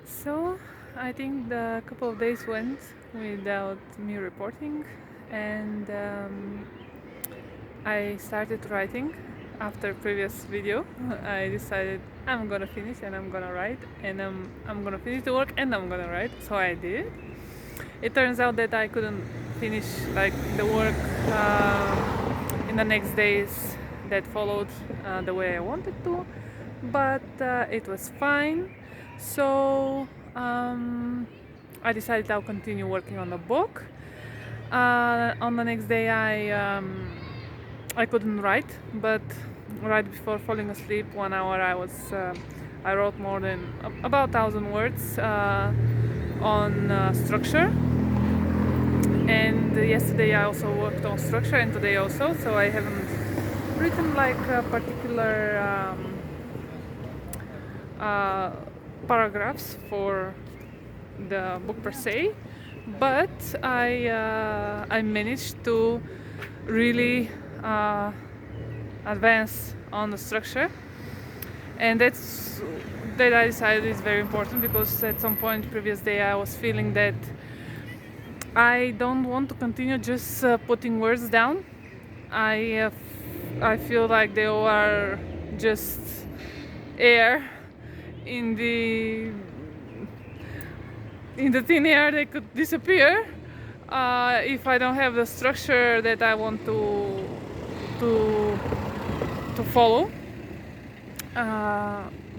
So I think the couple of days went without me reporting, and I started writing after previous video. I decided I'm gonna finish and I'm gonna write, and I'm gonna finish the work and I'm gonna write. So I did. It turns out that I couldn't finish like the work in the next days that followed the way I wanted to, but it was fine. So I decided I'll continue working on the book. On the next day, I couldn't write, but right before falling asleep, 1 hour, I wrote more than about 1,000 words on structure. And yesterday I also worked on structure, and today also. So I haven't written like a particular paragraphs for the book per se, but I managed to really advance on the structure, and that I decided is very important, because at some point previous day I was feeling that I don't want to continue just putting words down. I feel like they are just air in the thin air. They could disappear if I don't have the structure that I want to follow.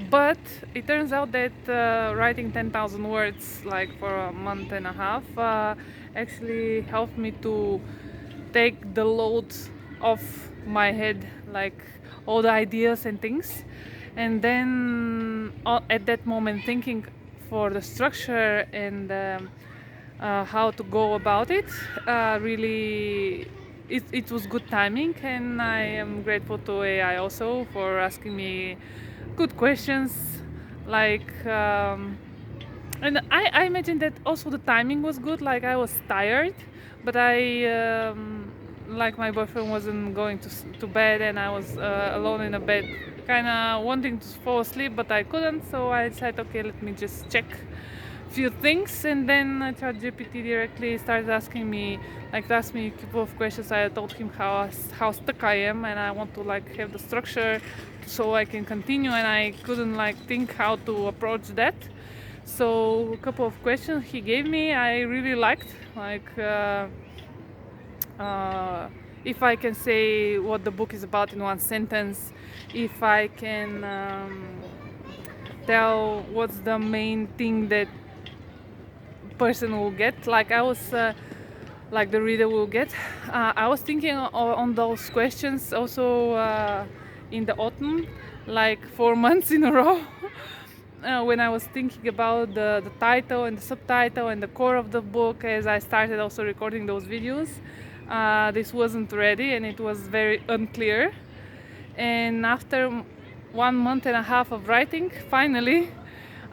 But it turns out that writing 10,000 words like for a month and a half actually helped me to take the load off my head, like all the ideas and things. And then at that moment, thinking for the structure and how to go about it, really it was good timing, and I am grateful to AI also for asking me good questions. Like, and I imagine that also the timing was good. Like I was tired, but like my boyfriend wasn't going to bed, and I was alone in a bed, kind of wanting to fall asleep, but I couldn't. So I decided, okay, let me just check few things, and then ChatGPT directly started asking me, like, asked me a couple of questions. I told him how stuck I am, and I want to like have the structure so I can continue, and I couldn't like think how to approach that. So a couple of questions he gave me, I really liked, like if I can say what the book is about in one sentence, if I can tell what's the main thing that person will get, like I was like the reader will get. I was thinking on those questions also in the autumn, like 4 months in a row. When I was thinking about the title and the subtitle and the core of the book, as I started also recording those videos, this wasn't ready and it was very unclear. And after 1 month and a half of writing, finally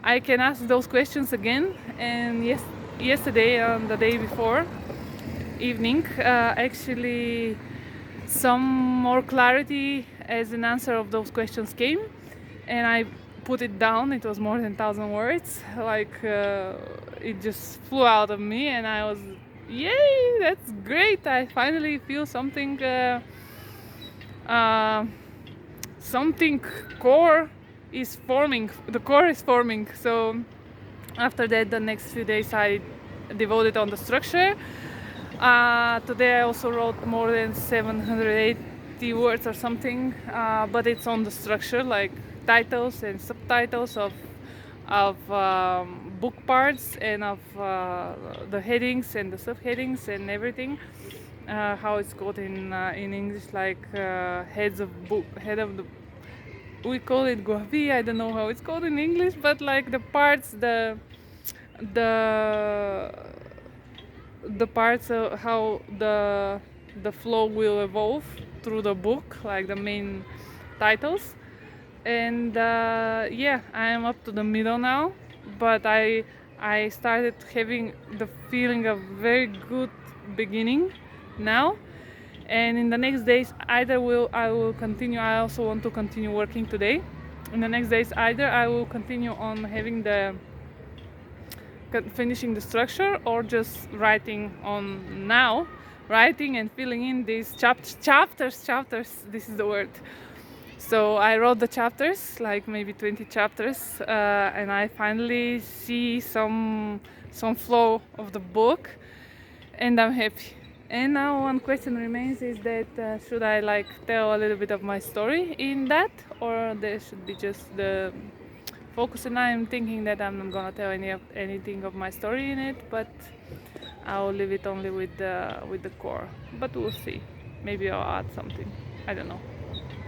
I can ask those questions again. And yesterday, on the day before evening, actually some more clarity as an answer of those questions came, and I put it down. It was more than 1,000 words. Like it just flew out of me, and I was, yay! That's great! I finally feel something. Something core is forming. The core is forming. So after that, the next few days I devoted on the structure. Today I also wrote more than 780 words or something, but it's on the structure, like titles and subtitles of book parts, and of the headings and the subheadings and everything. How it's called in English, like head of the, we call it guavi. I don't know how it's called in English, but like the parts, the the parts of how the flow will evolve through the book, like the main titles. And yeah, I am up to the middle now, but I started having the feeling of very good beginning now. And in the next days, either I will continue. I also want to continue working today. In the next days, either I will continue on having finishing the structure, or just writing on now, writing and filling in these chapters, this is the word. So I wrote the chapters, like maybe 20 chapters, and I finally see some flow of the book, and I'm happy. And now one question remains, is that should I like tell a little bit of my story in that, or there should be just the focus? And I'm thinking that I'm not gonna tell anything of my story in it, but I'll leave it only with the core. But we'll see. Maybe I'll add something. I don't know.